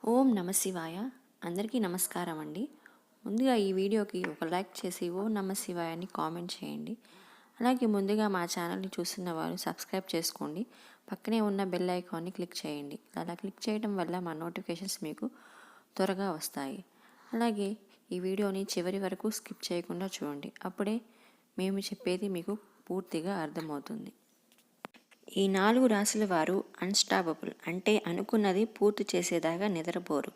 ఓం నమ శివాయ. అందరికీ నమస్కారం అండి. ముందుగా ఈ వీడియోకి ఒక లైక్ చేసి ఓం నమ శివాయ అని కామెంట్ చేయండి. అలాగే ముందుగా మా ఛానల్ని చూస్తున్న వారు సబ్స్క్రైబ్ చేసుకోండి. పక్కనే ఉన్న బెల్ ఐకాన్ని క్లిక్ చేయండి. అలా క్లిక్ చేయడం వల్ల మా నోటిఫికేషన్స్ మీకు త్వరగా వస్తాయి. అలాగే ఈ వీడియోని చివరి వరకు స్కిప్ చేయకుండా చూడండి. అప్పుడే మేము చెప్పేది మీకు పూర్తిగా అర్థమవుతుంది. ఈ 4 రాశుల వారు అన్స్టాపబుల్, అంటే అనుకున్నది పూర్తి చేసేదాకా నిద్రపోరు.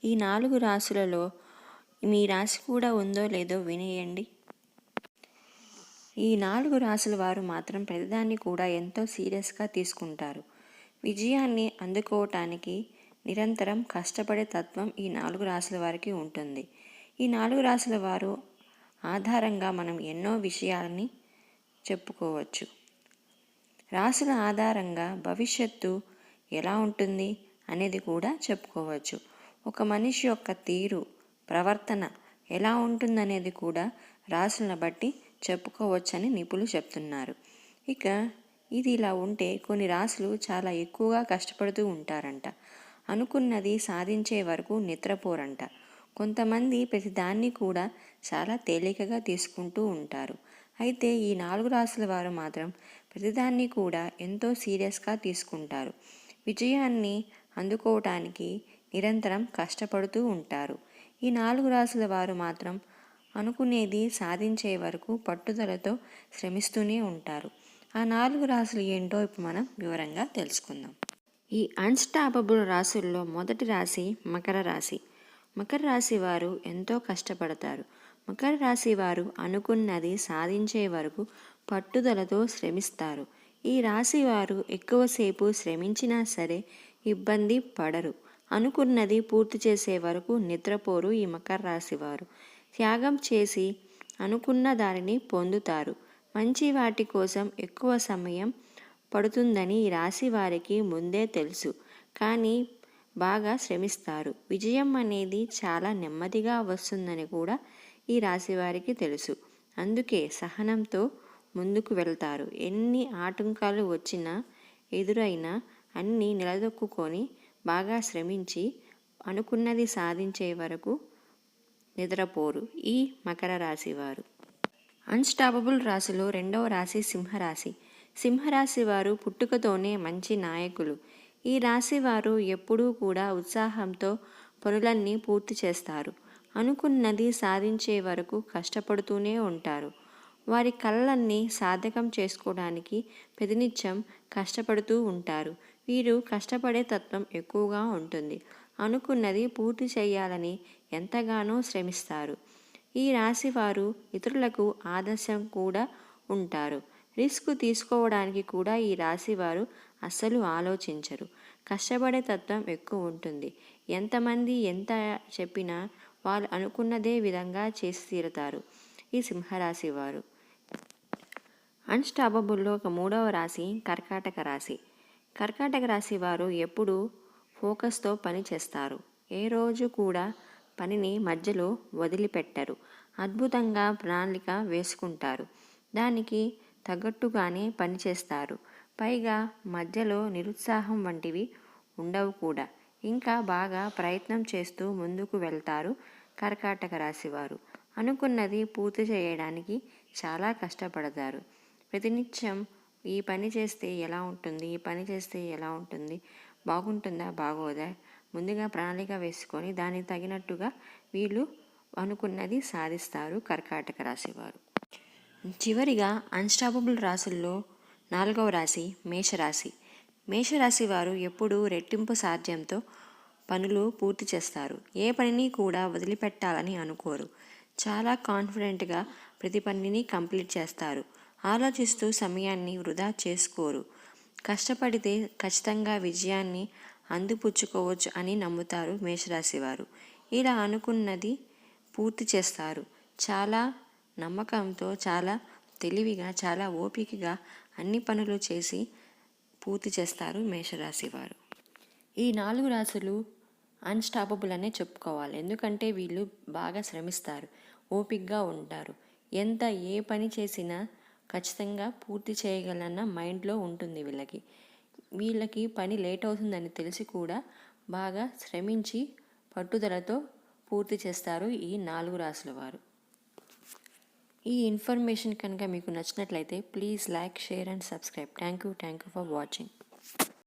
ఈ 4 రాశులలో మీ రాశి కూడా ఉందో లేదో వినేయండి. ఈ 4 రాశుల వారు మాత్రం ప్రతిదాన్ని కూడా ఎంతో సీరియస్గా తీసుకుంటారు. విజయాన్ని అందుకోవటానికి నిరంతరం కష్టపడే తత్వం ఈ 4 రాశుల వారికి ఉంటుంది. ఈ 4 రాశుల వారు ఆధారంగా మనం ఎన్నో విషయాలని చెప్పుకోవచ్చు. రాశుల ఆధారంగా భవిష్యత్తు ఎలా ఉంటుంది అనేది కూడా చెప్పుకోవచ్చు. ఒక మనిషి యొక్క తీరు, ప్రవర్తన ఎలా ఉంటుందనేది కూడా రాశులను బట్టి చెప్పుకోవచ్చని నిపుణులు చెప్తున్నారు. ఇక ఇది ఇలా ఉంటే కొన్ని రాశులు చాలా ఎక్కువగా కష్టపడుతూ ఉంటారంట. అనుకున్నది సాధించే వరకు నిద్రపోరంట. కొంతమంది ప్రతిదాన్ని కూడా చాలా తేలికగా తీసుకుంటూ ఉంటారు. అయితే ఈ 4 రాశుల వారు మాత్రం ప్రతిదాన్ని కూడా ఎంతో సీరియస్గా తీసుకుంటారు. విజయాన్ని అందుకోవటానికి నిరంతరం కష్టపడుతూ ఉంటారు. ఈ 4 రాశుల వారు మాత్రం అనుకునేది సాధించే వరకు పట్టుదలతో శ్రమిస్తూనే ఉంటారు. ఆ 4 రాశులు ఏంటో ఇప్పుడు మనం వివరంగా తెలుసుకుందాం. ఈ అన్స్టాపబుల్ రాశుల్లో మొదటి రాశి మకర రాశి. మకర రాశి వారు ఎంతో కష్టపడతారు. మకర రాశి వారు అనుకున్నది సాధించే వరకు పట్టుదలతో శ్రమిస్తారు. ఈ రాశి వారు ఎక్కువసేపు శ్రమించినా సరే ఇబ్బంది పడరు. అనుకున్నది పూర్తి చేసే వరకు నిద్రపోరు. ఈ మకర రాశి వారు త్యాగం చేసి అనుకున్న దానిని పొందుతారు. మంచి వాటి కోసం ఎక్కువ సమయం పడుతుందని ఈ రాశి వారికి ముందే తెలుసు, కానీ బాగా శ్రమిస్తారు. విజయం అనేది చాలా నెమ్మదిగా వస్తుందని కూడా ఈ రాశి వారికి తెలుసు. అందుకే సహనంతో ముందుకు వెళ్తారు. ఎన్ని ఆటంకాలు వచ్చినా ఎదురైనా అన్నీ నిలదొక్కుకొని బాగా శ్రమించి అనుకున్నది సాధించే వరకు నిద్రపోరు ఈ మకర రాశి వారు. అన్స్టాపబుల్ రాశిలో రెండవ రాశి సింహరాశి. సింహరాశి వారు పుట్టుకతోనే మంచి నాయకులు. ఈ రాశి వారు ఎప్పుడూ కూడా ఉత్సాహంతో పనులన్నీ పూర్తి చేస్తారు. అనుకున్నది సాధించే వరకు కష్టపడుతూనే ఉంటారు. వారి కలలన్నీ సాధకం చేసుకోవడానికి ప్రతినిత్యం కష్టపడుతూ ఉంటారు. వీరు కష్టపడే తత్వం ఎక్కువగా ఉంటుంది. అనుకున్నది పూర్తి చేయాలని ఎంతగానో శ్రమిస్తారు. ఈ రాశి వారు ఇతరులకు ఆదర్శం కూడా ఉంటారు. రిస్క్ తీసుకోవడానికి కూడా ఈ రాశి వారు అస్సలు ఆలోచించరు. కష్టపడే తత్వం ఎక్కువ ఉంటుంది. ఎంతమంది ఎంత చెప్పినా వాళ్ళు అనుకున్నదే విధంగా చేసి తీరుతారు ఈ సింహరాశి వారు. అన్స్టాపబుల్లో ఒక మూడవ రాశి కర్కాటక రాశి. కర్కాటక రాశి వారు ఎప్పుడూ ఫోకస్తో పని చేస్తారు. ఏ రోజు కూడా పనిని మధ్యలో వదిలిపెట్టరు. అద్భుతంగా ప్రణాళిక వేసుకుంటారు. దానికి తగ్గట్టుగానే పనిచేస్తారు. పైగా మధ్యలో నిరుత్సాహం వంటివి ఉండవు కూడా. ఇంకా బాగా ప్రయత్నం చేస్తూ ముందుకు వెళ్తారు కర్కాటక రాశి వారు. అనుకున్నది పూర్తి చేయడానికి చాలా కష్టపడతారు. ప్రతినిత్యం ఈ పని చేస్తే ఎలా ఉంటుంది, ఈ పని చేస్తే ఎలా ఉంటుంది, బాగుంటుందా బాగోదా, ముందుగా ప్రణాళిక వేసుకొని దానికి తగినట్టుగా వీళ్ళు అనుకున్నది సాధిస్తారు కర్కాటక రాశి వారు. చివరిగా అన్స్టాపబుల్ రాశుల్లో 4వ రాశి మేషరాశి. మేషరాశి వారు ఎప్పుడూ రెట్టింపు సాధ్యంతో పనులు పూర్తి చేస్తారు. ఏ పనిని కూడా వదిలిపెట్టాలని అనుకోరు. చాలా కాన్ఫిడెంట్గా ప్రతి పనిని కంప్లీట్ చేస్తారు. ఆలోచిస్తూ సమయాన్ని వృధా చేసుకోరు. కష్టపడితే ఖచ్చితంగా విజయాన్ని అందిపుచ్చుకోవచ్చు అని నమ్ముతారు మేషరాశి వారు. ఇలా అనుకున్నది పూర్తి చేస్తారు. చాలా నమ్మకంతో, చాలా తెలివిగా, చాలా ఓపికగా అన్ని పనులు చేసి పూర్తి చేస్తారు మేషరాశి వారు. ఈ 4 రాశులు అన్స్టాపబుల్ అనే చెప్పుకోవాలి. ఎందుకంటే వీళ్ళు బాగా శ్రమిస్తారు, ఓపికగా ఉంటారు. ఎంత ఏ పని చేసినా ఖచ్చితంగా పూర్తి చేయగలన్న మైండ్లో ఉంటుంది వీళ్ళకి. పని లేట్ అవుతుందని తెలిసి కూడా బాగా శ్రమించి పట్టుదలతో పూర్తి చేస్తారు ఈ 4 రాసుల వారు. ఈ ఇన్ఫర్మేషన్ కనుక మీకు నచ్చినట్లయితే please like, share and subscribe. Thank you for watching.